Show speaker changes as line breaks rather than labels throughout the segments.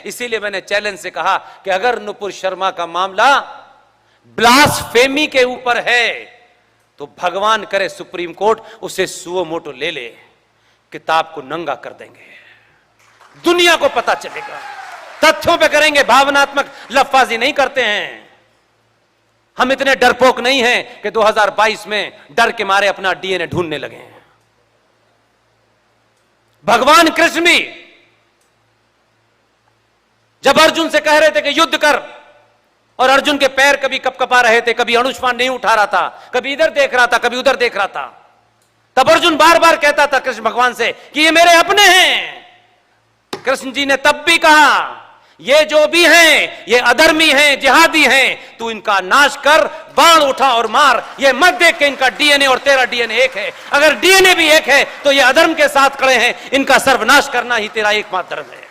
इसीलिए मैंने चैलेंज से कहा कि अगर नुपुर शर्मा का मामला ब्लास्फेमी के ऊपर है तो भगवान करे सुप्रीम कोर्ट उसे सुओ मोटो ले ले, किताब को नंगा कर देंगे, दुनिया को पता चलेगा। तथ्यों पे करेंगे, भावनात्मक लफाजी नहीं करते हैं। हम इतने डरपोक नहीं हैं कि 2022 में डर के मारे अपना डीएनए ढूंढने लगे हैं। भगवान कृष्ण भी जब अर्जुन से कह रहे थे कि युद्ध कर, और अर्जुन के पैर कभी कपकपा रहे थे, कभी अनुष्मान नहीं उठा रहा था, कभी इधर देख रहा था, कभी उधर देख रहा था, तब अर्जुन बार बार कहता था कृष्ण भगवान से कि ये मेरे अपने हैं। कृष्ण जी ने तब भी कहा ये जो भी हैं ये अधर्मी हैं, जिहादी हैं, तू इनका नाश कर, बाण उठा और मार। ये मत देख के इनका डीएनए और तेरा डीएनए एक है, अगर डीएनए भी एक है तो ये अधर्म के साथ खड़े हैं, इनका सर्वनाश करना ही तेरा एकमात्र धर्म है।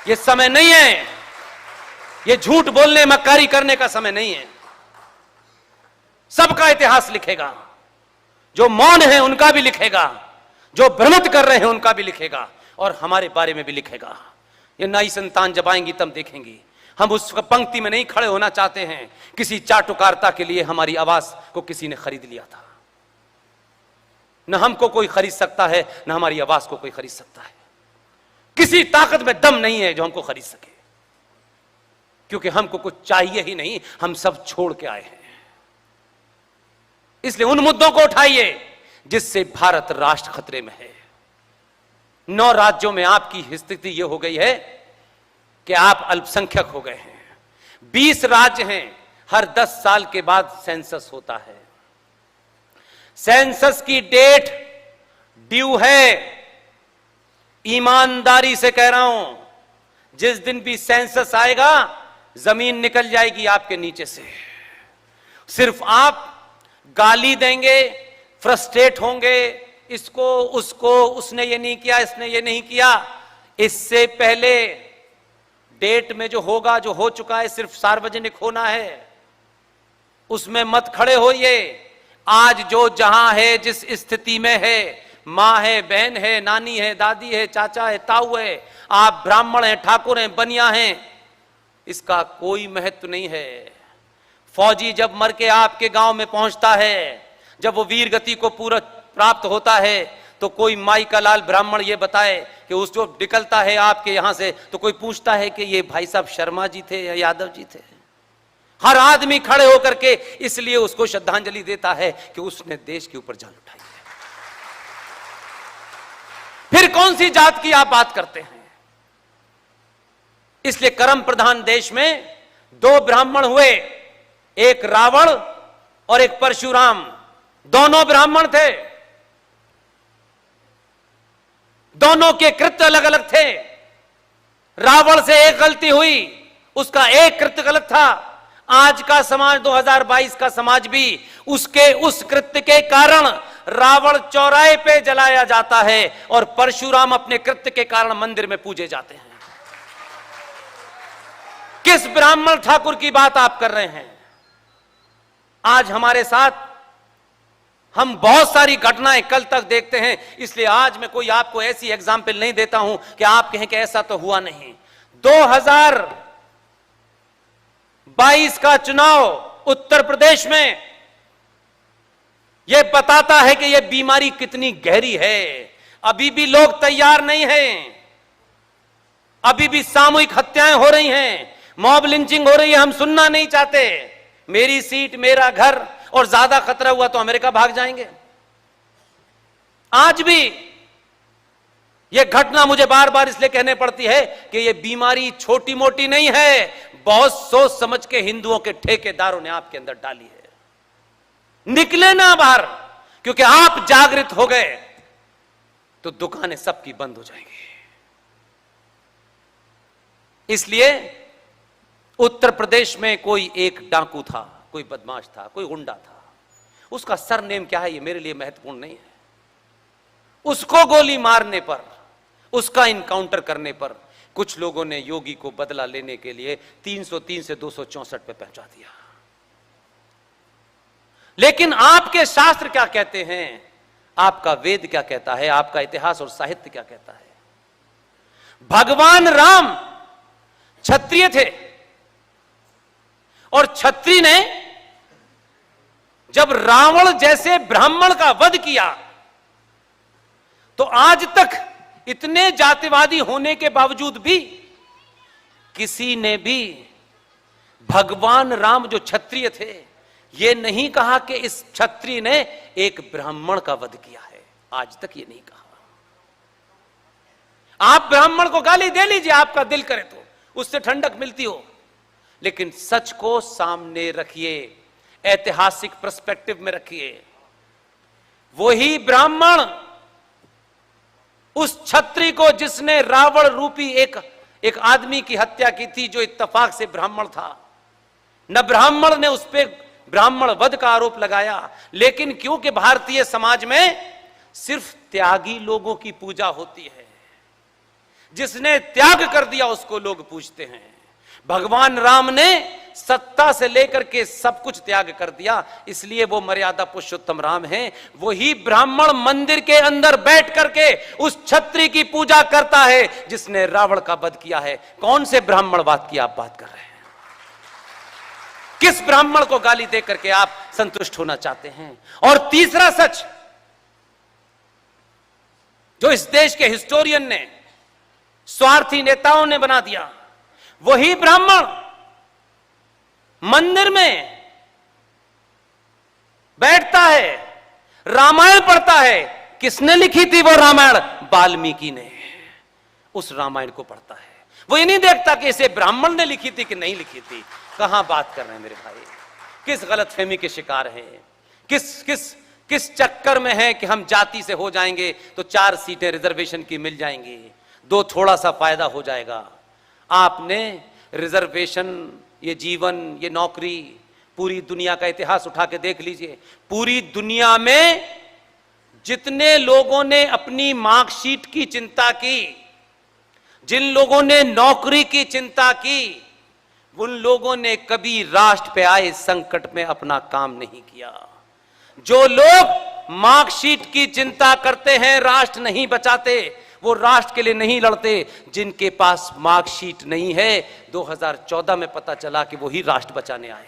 ये समय नहीं है, ये झूठ बोलने मक्कारी करने का समय नहीं है। सबका इतिहास लिखेगा, जो मौन है उनका भी लिखेगा, जो भ्रमित कर रहे हैं उनका भी लिखेगा, और हमारे बारे में भी लिखेगा। ये नई संतान जब आएंगी तब देखेंगी। हम उस पंक्ति में नहीं खड़े होना चाहते हैं। किसी चाटुकारिता के लिए हमारी आवाज को किसी ने खरीद लिया था। न हमको कोई खरीद सकता है, न हमारी आवाज को कोई खरीद सकता है। किसी ताकत में दम नहीं है जो हमको खरीद सके, क्योंकि हमको कुछ चाहिए ही नहीं, हम सब छोड़ के आए हैं। इसलिए उन मुद्दों को उठाइए जिससे भारत राष्ट्र खतरे में है। 9 राज्यों में आपकी स्थिति यह हो गई है कि आप अल्पसंख्यक हो गए हैं। 20 राज्य हैं, हर 10 साल के बाद सेंसस होता है। सेंसस की डेट ड्यू है। ईमानदारी से कह रहा हूं, जिस दिन भी सेंसस आएगा जमीन निकल जाएगी आपके नीचे से। सिर्फ आप गाली देंगे, फ्रस्ट्रेट होंगे, इसको उसको, उसने ये नहीं किया, इसने ये नहीं किया। इससे पहले डेट में जो होगा, जो हो चुका है, सिर्फ सार्वजनिक होना है, उसमें मत खड़े होइए। आज जो जहां है, जिस स्थिति में है, मां है, बहन है, नानी है, दादी है, चाचा है, ताऊ है, आप ब्राह्मण हैं, ठाकुर हैं, बनिया हैं, इसका कोई महत्व नहीं है। फौजी जब मर के आपके गांव में पहुंचता है, जब वो वीर गति को पूरा प्राप्त होता है, तो कोई माई का लाल ब्राह्मण ये बताए कि उस जो निकलता है आपके यहां से, तो कोई पूछता है कि ये भाई साहब शर्मा जी थे या यादव जी थे। हर आदमी खड़े होकर के इसलिए उसको श्रद्धांजलि देता है कि उसने देश के ऊपर जान उठाई है। फिर कौन सी जात की आप बात करते हैं? इसलिए कर्म प्रधान देश में 2 ब्राह्मण हुए, एक रावण और एक परशुराम। दोनों ब्राह्मण थे, दोनों के कृत्य अलग अलग थे। रावण से एक गलती हुई, उसका एक कृत्य गलत था। आज का समाज, 2022 का समाज भी उसके उस कृत्य के कारण रावण चौराहे पे जलाया जाता है और परशुराम अपने कृत्य के कारण मंदिर में पूजे जाते हैं। किस ब्राह्मण ठाकुर की बात आप कर रहे हैं? आज हमारे साथ हम बहुत सारी घटनाएं कल तक देखते हैं, इसलिए आज मैं कोई आपको ऐसी एग्जाम्पल नहीं देता हूं कि आप कहें कि ऐसा तो हुआ नहीं। 2022 का चुनाव उत्तर प्रदेश में यह बताता है कि यह बीमारी कितनी गहरी है। अभी भी लोग तैयार नहीं हैं, अभी भी सामूहिक हत्याएं हो रही हैं, मॉब लिंचिंग हो रही है। हम सुनना नहीं चाहते, मेरी सीट मेरा घर, और ज्यादा खतरा हुआ तो अमेरिका भाग जाएंगे। आज भी यह घटना मुझे बार बार इसलिए कहने पड़ती है कि यह बीमारी छोटी मोटी नहीं है, बहुत सोच समझ के हिंदुओं के ठेकेदारों ने आपके अंदर डाली है। निकले ना बाहर, क्योंकि आप जागृत हो गए तो दुकानें सबकी बंद हो जाएंगी। इसलिए उत्तर प्रदेश में कोई एक डाकू था, कोई बदमाश था, कोई गुंडा था। उसका सरनेम क्या है ये मेरे लिए महत्वपूर्ण नहीं है। उसको गोली मारने पर, उसका इनकाउंटर करने पर कुछ लोगों ने योगी को बदला लेने के लिए 303 से 264 पे पहुंचा दिया। लेकिन आपके शास्त्र क्या कहते हैं? आपका वेद क्या कहता है? आपका इतिहास और साहित्य क्या कहता है? भगवान राम क्षत्रिय थे। और क्षत्रिय ने जब रावण जैसे ब्राह्मण का वध किया तो आज तक इतने जातिवादी होने के बावजूद भी किसी ने भी भगवान राम जो क्षत्रिय थे यह नहीं कहा कि इस क्षत्रिय ने एक ब्राह्मण का वध किया है। आज तक ये नहीं कहा। आप ब्राह्मण को गाली दे लीजिए, आपका दिल करे तो, उससे ठंडक मिलती हो, लेकिन सच को सामने रखिए, ऐतिहासिक पर्सपेक्टिव में रखिए। वही ब्राह्मण उस क्षत्रिय को जिसने रावण रूपी एक आदमी की हत्या की थी जो इत्तेफाक से ब्राह्मण था, न ब्राह्मण ने उस पर ब्राह्मण वध का आरोप लगाया, लेकिन क्योंकि भारतीय समाज में सिर्फ त्यागी लोगों की पूजा होती है, जिसने त्याग कर दिया उसको लोग पूजते हैं। भगवान राम ने सत्ता से लेकर के सब कुछ त्याग कर दिया, इसलिए वो मर्यादा पुरुषोत्तम राम हैं। वही ब्राह्मण मंदिर के अंदर बैठ करके उस क्षत्रिय की पूजा करता है जिसने रावण का वध किया है। कौन से ब्राह्मणवाद की आप बात कर रहे हैं? किस ब्राह्मण को गाली दे करके आप संतुष्ट होना चाहते हैं? और तीसरा सच जो इस देश के हिस्टोरियन ने, स्वार्थी नेताओं ने बना दिया, वही ब्राह्मण मंदिर में बैठता है, रामायण पढ़ता है। किसने लिखी थी वो रामायण? वाल्मीकि ने। उस रामायण को पढ़ता है, वो ये नहीं देखता कि इसे ब्राह्मण ने लिखी थी कि नहीं लिखी थी। कहां बात कर रहे हैं मेरे भाई? किस गलतफहमी के शिकार हैं? किस चक्कर में है कि हम जाति से हो जाएंगे तो 4 सीटें रिजर्वेशन की मिल जाएंगी, 2 थोड़ा सा फायदा हो जाएगा। आपने रिजर्वेशन, ये जीवन, ये नौकरी, पूरी दुनिया का इतिहास उठा के देख लीजिए। पूरी दुनिया में जितने लोगों ने अपनी मार्कशीट की चिंता की, जिन लोगों ने नौकरी की चिंता की, उन लोगों ने कभी राष्ट्र पे आए संकट में अपना काम नहीं किया। जो लोग मार्कशीट की चिंता करते हैं, राष्ट्र नहीं बचाते, वो राष्ट्र के लिए नहीं लड़ते। जिनके पास मार्कशीट नहीं है, 2014 में पता चला कि वही राष्ट्र बचाने आए।